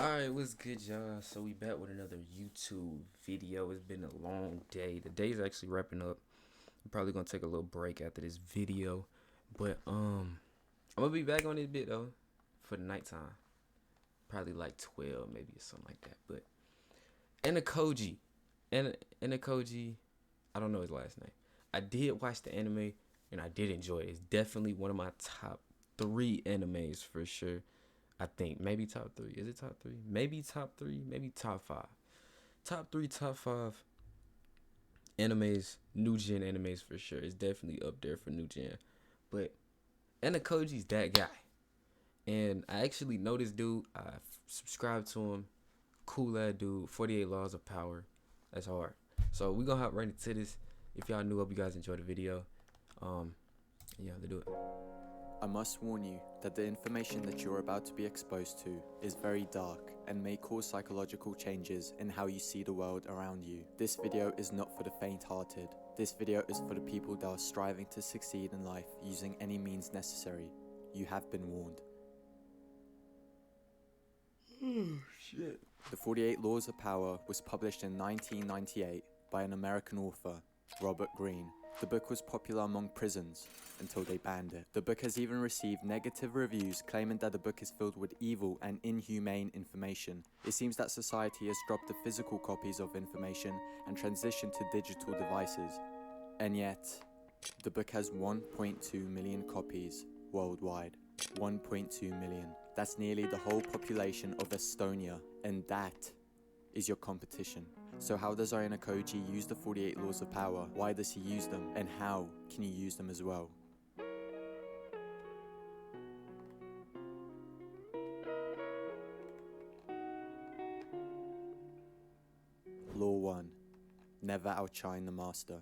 Alright, what's good, y'all? So we back with another YouTube video. It's been a long day. The day's actually wrapping up. I'm probably gonna take a little break after this video. But I'm gonna be back on this bit though for the nighttime. Probably like 12 maybe or something like that. But AYANOKOJI. AYANOKOJI, I don't know his last name. I did watch the anime and I did enjoy it. It's definitely one of my top 3 animes for sure. I think maybe top 3. Is it top 3? Maybe top 3. Maybe top 5. Top 3, top 5 animes, new gen animes for sure. It's definitely up there for new gen. But AYANOKOJI's that guy, and I actually know this dude. I subscribed to him. Cool ass dude. 48 Laws of Power. That's hard. So we gonna hop right into this. If y'all new, hope you guys enjoyed the video. Yeah, let's do it. I must warn you that the information that you're about to be exposed to is very dark and may cause psychological changes in how you see the world around you. This video is not for the faint-hearted. This video is for the people that are striving to succeed in life using any means necessary. You have been warned. Oh, shit. The 48 Laws of Power was published in 1998 by an American author, Robert Greene. The book was popular among prisons until they banned it. The book has even received negative reviews claiming that the book is filled with evil and inhumane information. It seems that society has dropped the physical copies of information and transitioned to digital devices. And yet, the book has 1.2 million copies worldwide. 1.2 million. That's nearly the whole population of Estonia, and that is your competition. So how does AYANOKOJI use the 48 Laws of Power? Why does he use them? And how can you use them as well? Law 1. Never outshine the master.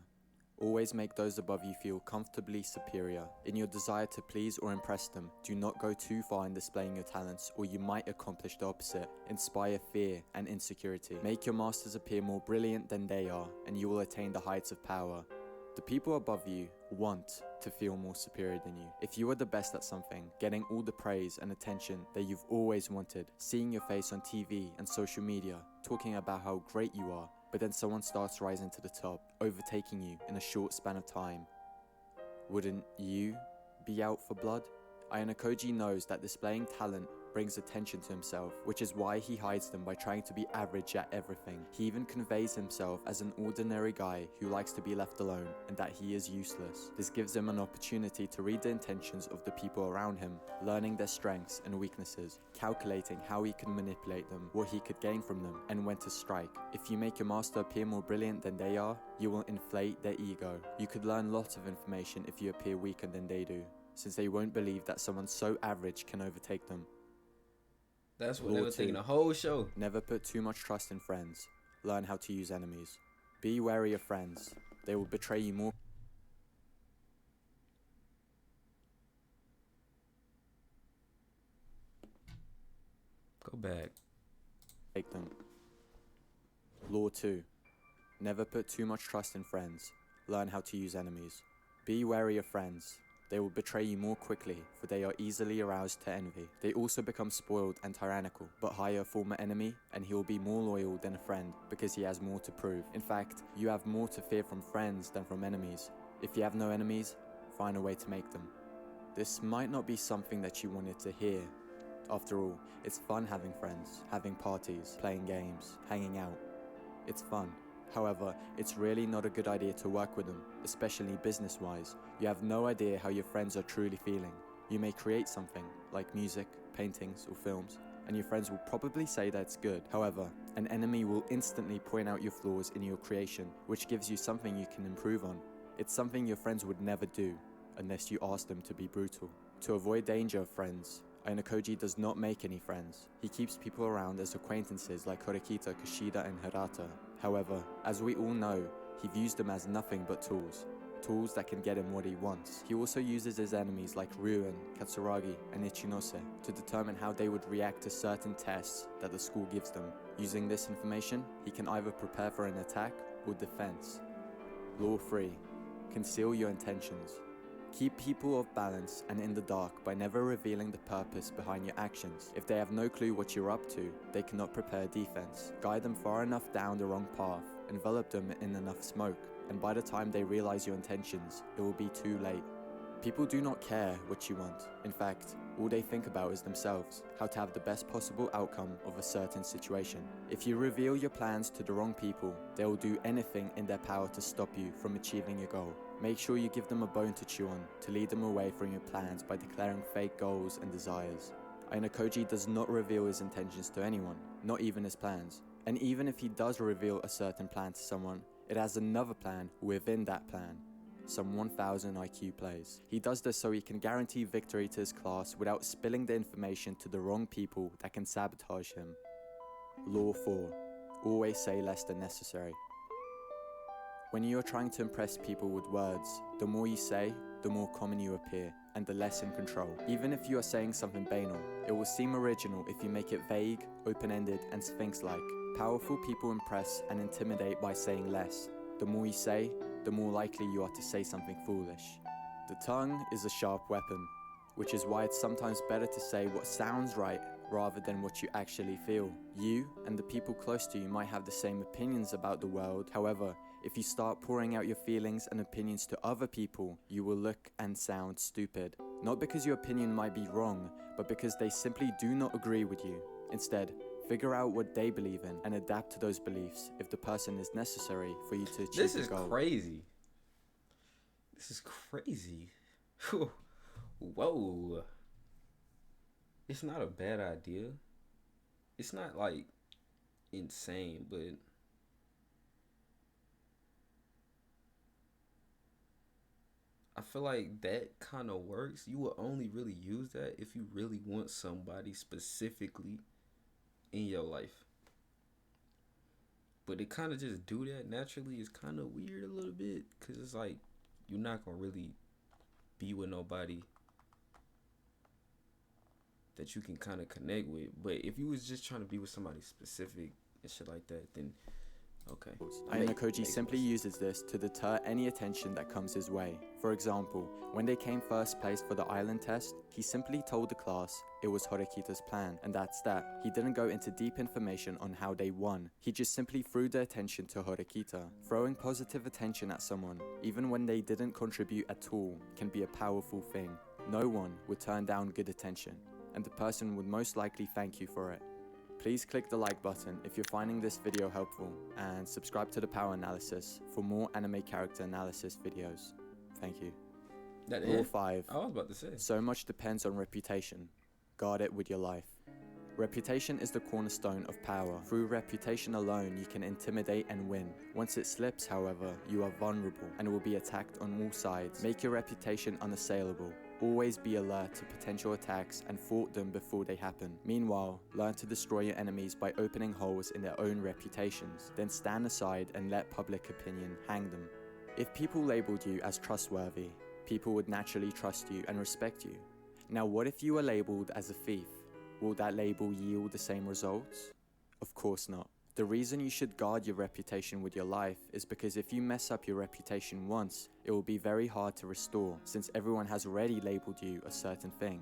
Always make those above you feel comfortably superior. In your desire to please or impress them, do not go too far in displaying your talents, or you might accomplish the opposite. Inspire fear and insecurity. Make your masters appear more brilliant than they are, and you will attain the heights of power. The people above you want to feel more superior than you. If you are the best at something, getting all the praise and attention that you've always wanted, seeing your face on TV and social media, talking about how great you are, but then someone starts rising to the top, overtaking you in a short span of time, wouldn't you be out for blood? AYANOKOJI knows that displaying talent brings attention to himself, which is why he hides them by trying to be average at everything. He even conveys himself as an ordinary guy who likes to be left alone and that he is useless. This gives him an opportunity to read the intentions of the people around him, learning their strengths and weaknesses, calculating how he can manipulate them, what he could gain from them, and when to strike. If you make your master appear more brilliant than they are, you will inflate their ego. You could learn lots of information if you appear weaker than they do, since they won't believe that someone so average can overtake them. That's what they were thinking the whole show. Never put too much trust in friends. Learn how to use enemies. Be wary of friends. They will betray you more. Go back. Take them. Law 2. Never put too much trust in friends. Learn how to use enemies. Be wary of friends. They will betray you more quickly, for they are easily aroused to envy. They also become spoiled and tyrannical, but hire a former enemy and he will be more loyal than a friend because he has more to prove. In fact, you have more to fear from friends than from enemies. If you have no enemies, find a way to make them. This might not be something that you wanted to hear. After all, it's fun having friends, having parties, playing games, hanging out. It's fun. However, it's really not a good idea to work with them, especially business-wise. You have no idea how your friends are truly feeling. You may create something, like music, paintings, or films, and your friends will probably say that it's good. However, an enemy will instantly point out your flaws in your creation, which gives you something you can improve on. It's something your friends would never do, unless you ask them to be brutal. To avoid danger of friends, AYANOKOJI does not make any friends. He keeps people around as acquaintances like Horikita, Kushida, and Hirata. However, as we all know, he views them as nothing but tools. Tools that can get him what he wants. He also uses his enemies like Ryuen, Katsuragi, and Ichinose to determine how they would react to certain tests that the school gives them. Using this information, he can either prepare for an attack or defense. Law 3. Conceal your intentions. Keep people off balance and in the dark by never revealing the purpose behind your actions. If they have no clue what you're up to, they cannot prepare defense. Guide them far enough down the wrong path, envelop them in enough smoke, and by the time they realize your intentions, it will be too late. People do not care what you want. In fact, all they think about is themselves, how to have the best possible outcome of a certain situation. If you reveal your plans to the wrong people, they will do anything in their power to stop you from achieving your goal. Make sure you give them a bone to chew on, to lead them away from your plans by declaring fake goals and desires. AYANOKOJI does not reveal his intentions to anyone, not even his plans. And even if he does reveal a certain plan to someone, it has another plan within that plan. Some 1000 IQ plays. He does this so he can guarantee victory to his class without spilling the information to the wrong people that can sabotage him. Law 4. Always say less than necessary. When you are trying to impress people with words, the more you say, the more common you appear, and the less in control. Even if you are saying something banal, it will seem original if you make it vague, open-ended, and sphinx-like. Powerful people impress and intimidate by saying less. The more you say, the more likely you are to say something foolish. The tongue is a sharp weapon, which is why it's sometimes better to say what sounds right rather than what you actually feel. You and the people close to you might have the same opinions about the world. However, if you start pouring out your feelings and opinions to other people, you will look and sound stupid. Not because your opinion might be wrong, but because they simply do not agree with you. Instead, figure out what they believe in and adapt to those beliefs if the person is necessary for you to achieve This the is goal. crazy. This is crazy. Whoa. It's not a bad idea. It's not like insane, but I feel like that kind of works. You will only really use that if you really want somebody specifically in your life. But it kind of just do that naturally is kind of weird a little bit, because it's like you're not going to really be with nobody that you can kind of connect with. But if you was just trying to be with somebody specific and shit like that, then okay. AYANOKOJI simply uses this to deter any attention that comes his way. For example, when they came first place for the island test, he simply told the class it was Horikita's plan, and that's that. He didn't go into deep information on how they won. He just simply threw the attention to Horikita. Throwing positive attention at someone, even when they didn't contribute at all, can be a powerful thing. No one would turn down good attention, and the person would most likely thank you for it. Please click the like button if you're finding this video helpful, and subscribe to the Power Analysis for more anime character analysis videos. Thank you. Rule 5. I was about to say. So much depends on reputation. Guard it with your life. Reputation is the cornerstone of power. Through reputation alone, you can intimidate and win. Once it slips, however, you are vulnerable and will be attacked on all sides. Make your reputation unassailable. Always be alert to potential attacks and thwart them before they happen. Meanwhile, learn to destroy your enemies by opening holes in their own reputations. Then stand aside and let public opinion hang them. If people labeled you as trustworthy, people would naturally trust you and respect you. Now, what if you were labeled as a thief? Will that label yield the same results? Of course not. The reason you should guard your reputation with your life is because if you mess up your reputation once, it will be very hard to restore, since everyone has already labeled you a certain thing.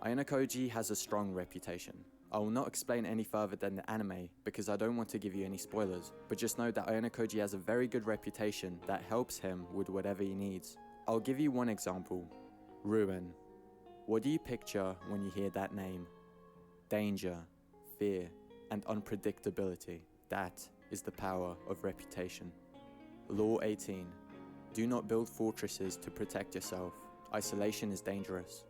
AYANOKOJI has a strong reputation. I will not explain any further than the anime because I don't want to give you any spoilers, but just know that AYANOKOJI has a very good reputation that helps him with whatever he needs. I'll give you one example. Ruin. What do you picture when you hear that name? Danger, fear, and unpredictability. That is the power of reputation. Law 18. Do not build fortresses to protect yourself. Isolation is dangerous.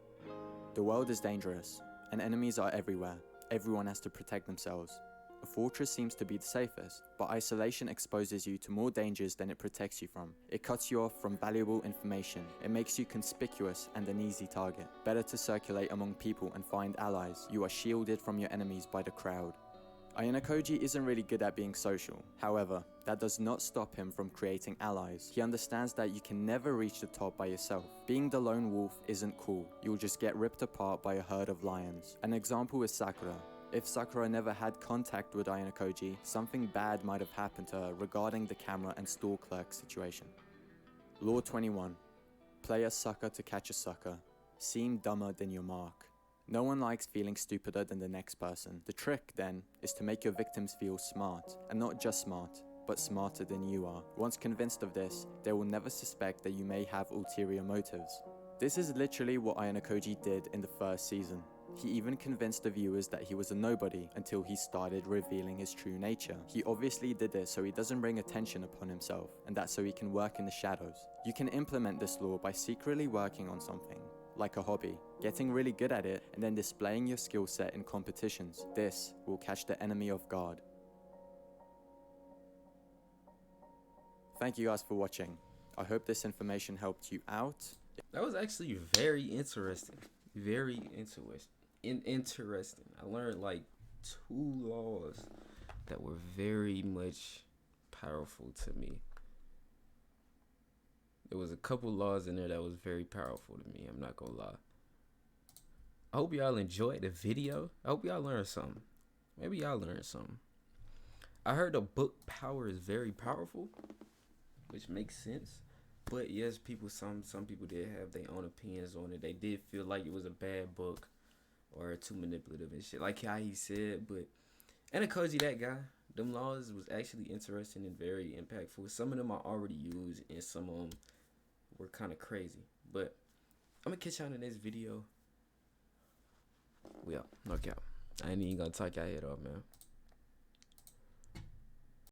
The world is dangerous, and enemies are everywhere. Everyone has to protect themselves. A fortress seems to be the safest, but isolation exposes you to more dangers than it protects you from. It cuts you off from valuable information. It makes you conspicuous and an easy target. Better to circulate among people and find allies. You are shielded from your enemies by the crowd. AYANOKOJI isn't really good at being social. However, that does not stop him from creating allies. He understands that you can never reach the top by yourself. Being the lone wolf isn't cool. You'll just get ripped apart by a herd of lions. An example is Sakura. If Sakura never had contact with AYANOKOJI, something bad might have happened to her regarding the camera and store clerk situation. Law 21. play a sucker to catch a sucker. Seem dumber than your mark. No one likes feeling stupider than the next person. The trick, then, is to make your victims feel smart, and not just smart, but smarter than you are. Once convinced of this, they will never suspect that you may have ulterior motives. This is literally what AYANOKOJI did in the first season. He even convinced the viewers that he was a nobody until he started revealing his true nature. He obviously did this so he doesn't bring attention upon himself, and that's so he can work in the shadows. You can implement this law by secretly working on something, like a hobby, getting really good at it, and then displaying your skill set in competitions. This will catch the enemy off guard. Thank you guys for watching. I hope this information helped you out. That was actually very interesting. Very interesting. I learned like 2 laws that were very much powerful to me. There was a couple laws in there that was very powerful to me. I'm not gonna lie. I hope y'all enjoyed the video. I hope y'all learned something. Maybe y'all learned something. I heard the book power is very powerful, which makes sense. But yes, some people did have their own opinions on it. They did feel like it was a bad book or too manipulative and shit, like how he said. But AYANOKOJI, that guy, them laws was actually interesting and very impactful. Some of them I already used, and some of them were kind of crazy. But I'm gonna catch y'all in the next video. We out. Knock out. I ain't even gonna talk y'all head off, man.